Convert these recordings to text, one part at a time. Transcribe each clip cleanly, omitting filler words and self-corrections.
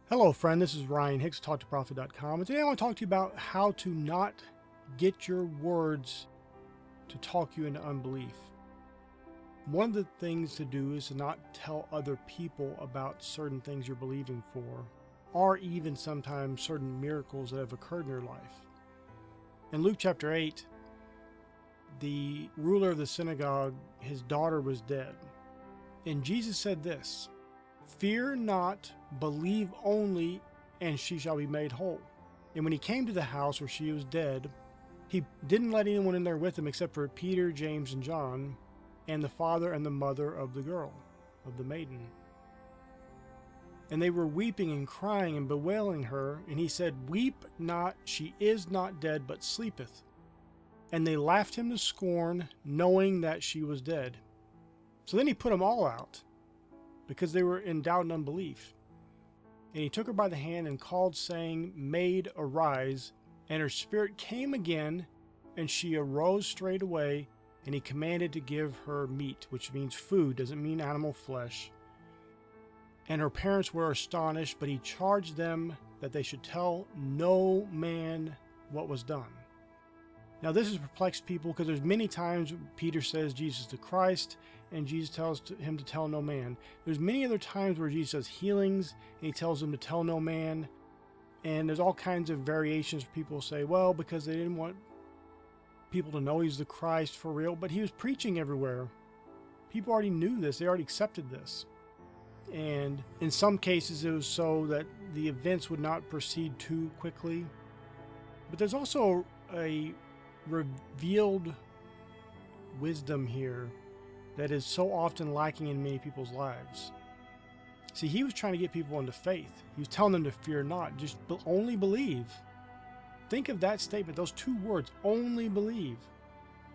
Hello, friend. This is Ryan Hicks, TalkToProfit.com, and today I want to talk to you about how to not get your words to talk you into unbelief. One of the things to do is to not tell other people about certain things you're believing for, or even sometimes certain miracles that have occurred in your life. In Luke chapter 8, the ruler of the synagogue, his daughter was dead. And Jesus said this, "Fear not, believe only, and she shall be made whole." And when he came to the house where she was dead, he didn't let anyone in there with him except for Peter, James, and John, and the father and the mother of the girl, of the maiden. And they were weeping and crying and bewailing her, and he said, "Weep not, she is not dead, but sleepeth." And they laughed him to scorn, knowing that she was dead. So then he put them all out, because they were in doubt and unbelief. And he took her by the hand and called, saying, "Maid, arise." And her spirit came again, and she arose straightway, and he commanded to give her meat, which means food, doesn't mean animal flesh. And her parents were astonished, but he charged them that they should tell no man what was done. Now this has perplexed people, because there's many times Peter says Jesus is the Christ, and Jesus tells him to tell no man. There's many other times where Jesus does healings, and he tells them to tell no man. And there's all kinds of variations. People say, well, because they didn't want people to know he's the Christ for real, but he was preaching everywhere. People already knew this. They already accepted this. And in some cases, it was so that the events would not proceed too quickly. But there's also a revealed wisdom here that is so often lacking in many people's lives. See, he was trying to get people into faith. He was telling them to fear not, just only believe. Think of that statement, those two words, only believe.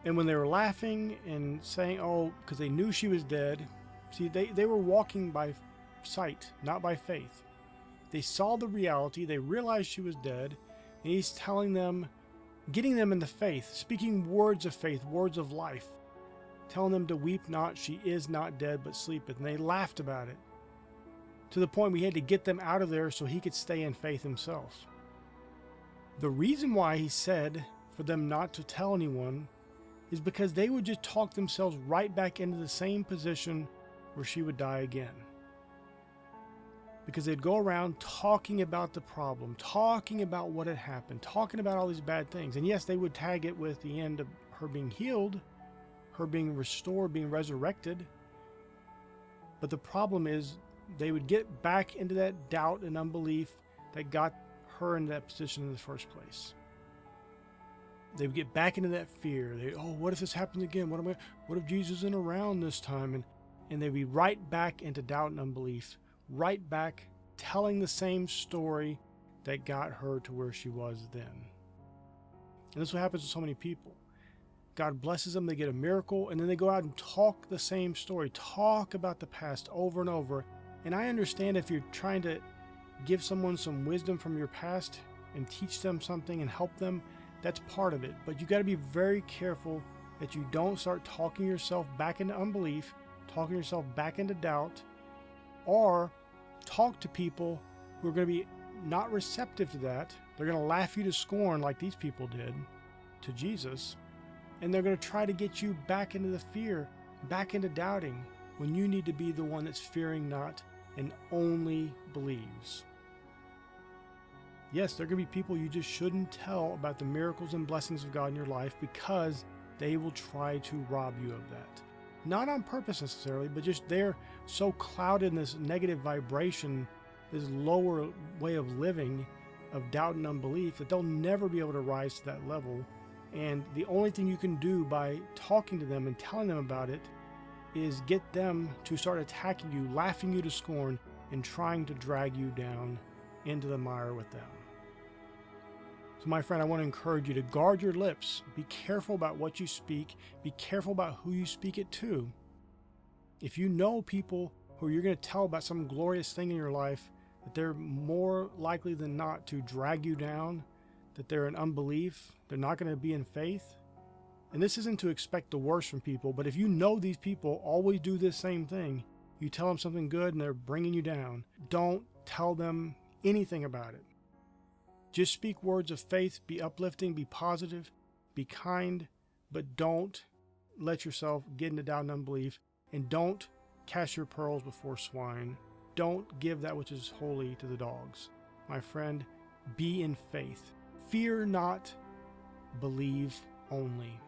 And when they were laughing and saying, oh, because they knew she was dead, see, they were walking by sight, not by faith. They saw the reality, they realized she was dead, and he's telling them, getting them into faith, speaking words of faith, words of life, telling them to weep not, she is not dead, but sleepeth. And they laughed about it, to the point we had to get them out of there so he could stay in faith himself. The reason why he said for them not to tell anyone is because they would just talk themselves right back into the same position where she would die again. Because they'd go around talking about the problem, talking about what had happened, talking about all these bad things. And yes, they would tag it with the end of her being healed, her being restored, being resurrected. But the problem is they would get back into that doubt and unbelief that got her in that position in the first place. They would get back into that fear. What if this happens again? What if Jesus isn't around this time? And they'd be right back into doubt and unbelief, right back telling the same story that got her to where she was then. And this is what happens to so many people. God blesses them, they get a miracle, and then they go out and talk the same story, talk about the past over and over. And I understand if you're trying to give someone some wisdom from your past and teach them something and help them, that's part of it. But you got to be very careful that you don't start talking yourself back into unbelief, talking yourself back into doubt, or talk to people who are going to be not receptive to that. They're going to laugh you to scorn like these people did to Jesus. And they're going to try to get you back into the fear, back into doubting, when you need to be the one that's fearing not and only believes. Yes, there are going to be people you just shouldn't tell about the miracles and blessings of God in your life, because they will try to rob you of that. Not on purpose necessarily, but just they're so clouded in this negative vibration, this lower way of living, of doubt and unbelief, that they'll never be able to rise to that level. And the only thing you can do by talking to them and telling them about it is get them to start attacking you, laughing you to scorn, and trying to drag you down into the mire with them. So my friend, I want to encourage you to guard your lips. Be careful about what you speak. Be careful about who you speak it to. If you know people who you're going to tell about some glorious thing in your life, that they're more likely than not to drag you down, that they're in unbelief, they're not going to be in faith. And this isn't to expect the worst from people, but if you know these people always do this same thing, you tell them something good and they're bringing you down, don't tell them anything about it. Just speak words of faith, be uplifting, be positive, be kind, but don't let yourself get into doubt and unbelief, and don't cast your pearls before swine. Don't give that which is holy to the dogs. My friend, be in faith. Fear not, believe only.